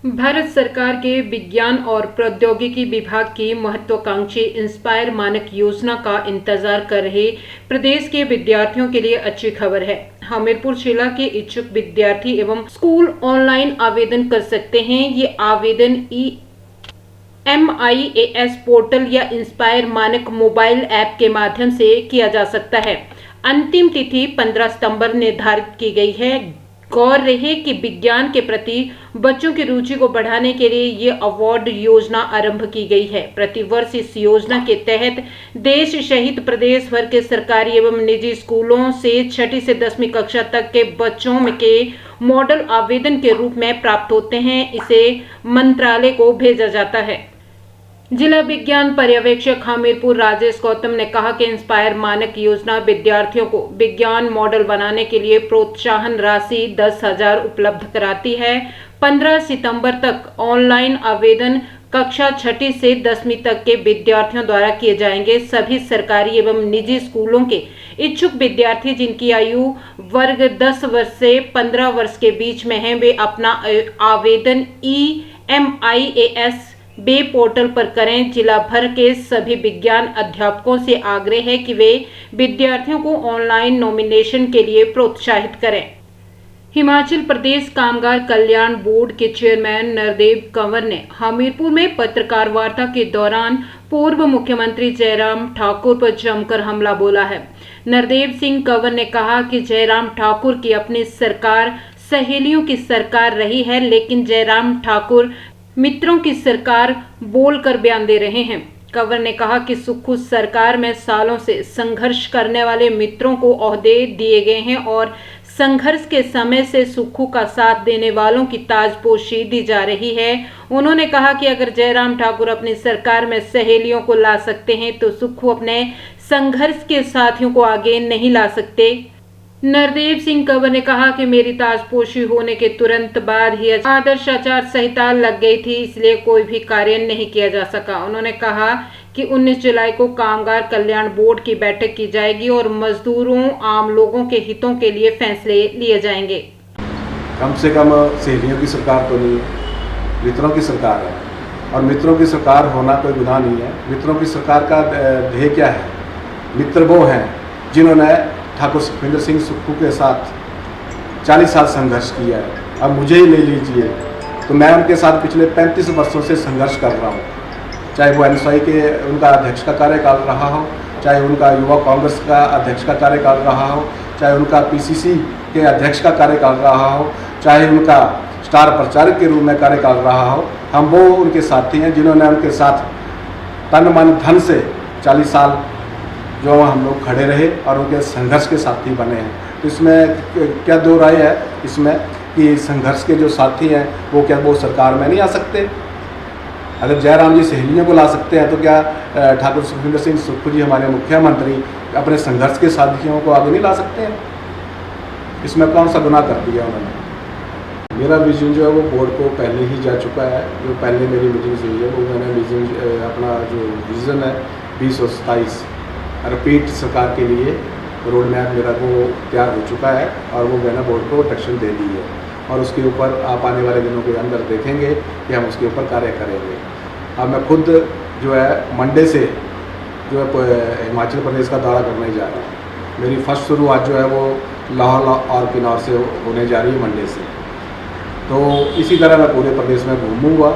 भारत सरकार के विज्ञान और प्रौद्योगिकी विभाग की महत्वाकांक्षी इंस्पायर मानक योजना का इंतजार कर रहे प्रदेश के विद्यार्थियों के लिए अच्छी खबर है। हमीरपुर जिला के इच्छुक विद्यार्थी एवं स्कूल ऑनलाइन आवेदन कर सकते हैं। ये आवेदन MIAS पोर्टल या इंस्पायर मानक मोबाइल ऐप के माध्यम से किया जा सकता है। अंतिम तिथि 15 सितंबर निर्धारित की गई है। गौर रहे कि विज्ञान के प्रति बच्चों की रुचि को बढ़ाने के लिए ये अवार्ड योजना आरंभ की गई है। प्रतिवर्ष इस योजना के तहत देश सहित प्रदेश भर के सरकारी एवं निजी स्कूलों से 6ठी से 10वीं कक्षा तक के बच्चों के मॉडल आवेदन के रूप में प्राप्त होते हैं। इसे मंत्रालय को भेजा जाता है। जिला विज्ञान पर्यवेक्षक हमीरपुर राजेश गौतम ने कहा कि इंस्पायर मानक योजना विद्यार्थियों को विज्ञान मॉडल बनाने के लिए प्रोत्साहन राशि 10,000 उपलब्ध कराती है। 15 सितंबर तक ऑनलाइन आवेदन कक्षा 6ठी से 10वीं तक के विद्यार्थियों द्वारा किए जाएंगे। सभी सरकारी एवं निजी स्कूलों के इच्छुक विद्यार्थी जिनकी आयु वर्ग 10 वर्ष से 15 वर्ष के बीच में है, वे अपना आवेदन MIAS बे पोर्टल पर करें। जिला भर के सभी विज्ञान अध्यापकों से आग्रह है कि वे विद्यार्थियों को ऑनलाइन नॉमिनेशन के लिए प्रोत्साहित करें। हिमाचल प्रदेश कामगार कल्याण बोर्ड के चेयरमैन नरदेव कंवर ने हमीरपुर में पत्रकार वार्ता के दौरान पूर्व मुख्यमंत्री जयराम ठाकुर पर जमकर हमला बोला है। नरदेव सिंह कंवर ने कहा कि जयराम ठाकुर की अपनी सरकार सहेलियों की सरकार रही है, लेकिन जयराम ठाकुर मित्रों की सरकार बोलकर बयान दे रहे हैं। कंवर ने कहा कि सुक्खू सरकार में सालों से संघर्ष करने वाले मित्रों को ओहदे दिए गए हैं और संघर्ष के समय से सुक्खू का साथ देने वालों की ताजपोशी दी जा रही है। उन्होंने कहा कि अगर जयराम ठाकुर अपनी सरकार में सहेलियों को ला सकते हैं तो सुक्खू अपने संघर्ष के साथियों को आगे नहीं ला सकते। नरदेव सिंह कंवर ने कहा कि मेरी ताजपोशी होने के तुरंत बाद ही आदर्श आचार संहिता लग गई थी, इसलिए कोई भी कार्य नहीं किया जा सका। उन्होंने कहा कि 19 जुलाई को कामगार कल्याण बोर्ड की बैठक की जाएगी और मजदूरों आम लोगों के हितों के लिए फैसले लिए जाएंगे। कम से कम सहेलियों की सरकार तो नहीं, मित्रों की सरकार है और मित्रों की सरकार होना कोई गुनाह नहीं है। मित्रों की सरकार का ध्येय क्या है? मित्र वो हैं जिन्होंने ठाकुर सुखविंदर सिंह सुक्खू के साथ 40 साल संघर्ष किया है। अब मुझे ही ले लीजिए तो मैं उनके साथ पिछले 35 वर्षों से संघर्ष कर रहा हूँ। चाहे वो NSY के उनका अध्यक्ष का कार्यकाल रहा हो, चाहे उनका युवा कांग्रेस का अध्यक्ष का कार्यकाल रहा हो, चाहे उनका PCC के अध्यक्ष का कार्यकाल रहा हो, चाहे उनका स्टार प्रचारक के रूप में कार्यकाल रहा हो। हम वो उनके साथी हैं जिन्होंने उनके साथ तन मन धन से 40 साल जो हम लोग खड़े रहे और उनके संघर्ष के साथी बने हैं। तो इसमें क्या दो राय है इसमें कि संघर्ष के जो साथी हैं वो सरकार में नहीं आ सकते? अगर जयराम जी सहेलियों को ला सकते हैं तो क्या ठाकुर सुखविंदर सिंह सुक्खू जी हमारे मुख्यमंत्री अपने संघर्ष के साथियों को आगे नहीं ला सकते हैं? इसमें कौन सा गुनाह कर दिया उन्होंने? मेरा विजन जो है वो बोर्ड को पहले ही जा चुका है। जो पहले मेरी मीटिंग हुई है वो मैंने विजन अपना जो विज़न है 2027 रिपीट सरकार के लिए रोड मैप मेरा वो तैयार हो चुका है और वो मैंने बोर्ड को डायरेक्शन दे दी है और उसके ऊपर आप आने वाले दिनों के अंदर देखेंगे कि हम उसके ऊपर कार्य करेंगे। अब मैं खुद जो है मंडे से जो है हिमाचल प्रदेश का दौरा करने जा रहा हूँ। मेरी फर्स्ट शुरुआत जो है वो लाहौल और किन्नौर से होने जा रही है मंडे से। तो इसी तरह मैं पूरे प्रदेश में घूमूँगा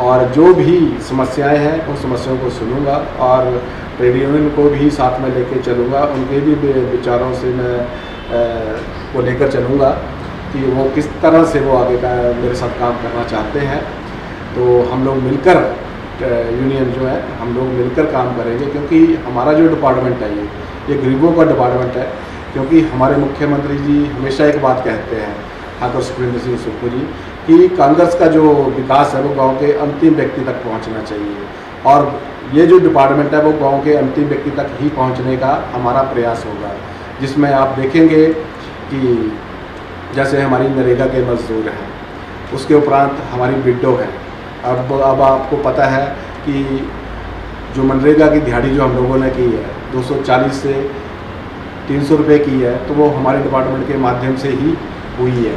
और जो भी समस्याएं हैं उन समस्याओं को सुनूंगा और ट्रेड यूनियन को भी साथ में लेकर चलूँगा। उनके भी विचारों से मैं को लेकर चलूँगा कि वो किस तरह से वो आगे का मेरे साथ काम करना चाहते हैं। तो हम लोग मिलकर यूनियन जो है हम लोग मिलकर काम करेंगे, क्योंकि हमारा जो डिपार्टमेंट है ये गरीबों का डिपार्टमेंट है। क्योंकि हमारे मुख्यमंत्री जी हमेशा एक बात कहते हैं ठाकुर सुखविंदर सिंह सुक्खू जी कि कांग्रेस का जो विकास है वो गांव के अंतिम व्यक्ति तक पहुंचना चाहिए और ये जो डिपार्टमेंट है वो गांव के अंतिम व्यक्ति तक ही पहुंचने का हमारा प्रयास होगा। जिसमें आप देखेंगे कि जैसे हमारी नरेगा के मजदूर हैं, उसके उपरांत हमारी विडो है। अब आपको पता है कि जो मनरेगा की दिहाड़ी जो हम लोगों ने की है 240 से 300 रुपये की है, तो वो हमारे डिपार्टमेंट के माध्यम से ही हुई है।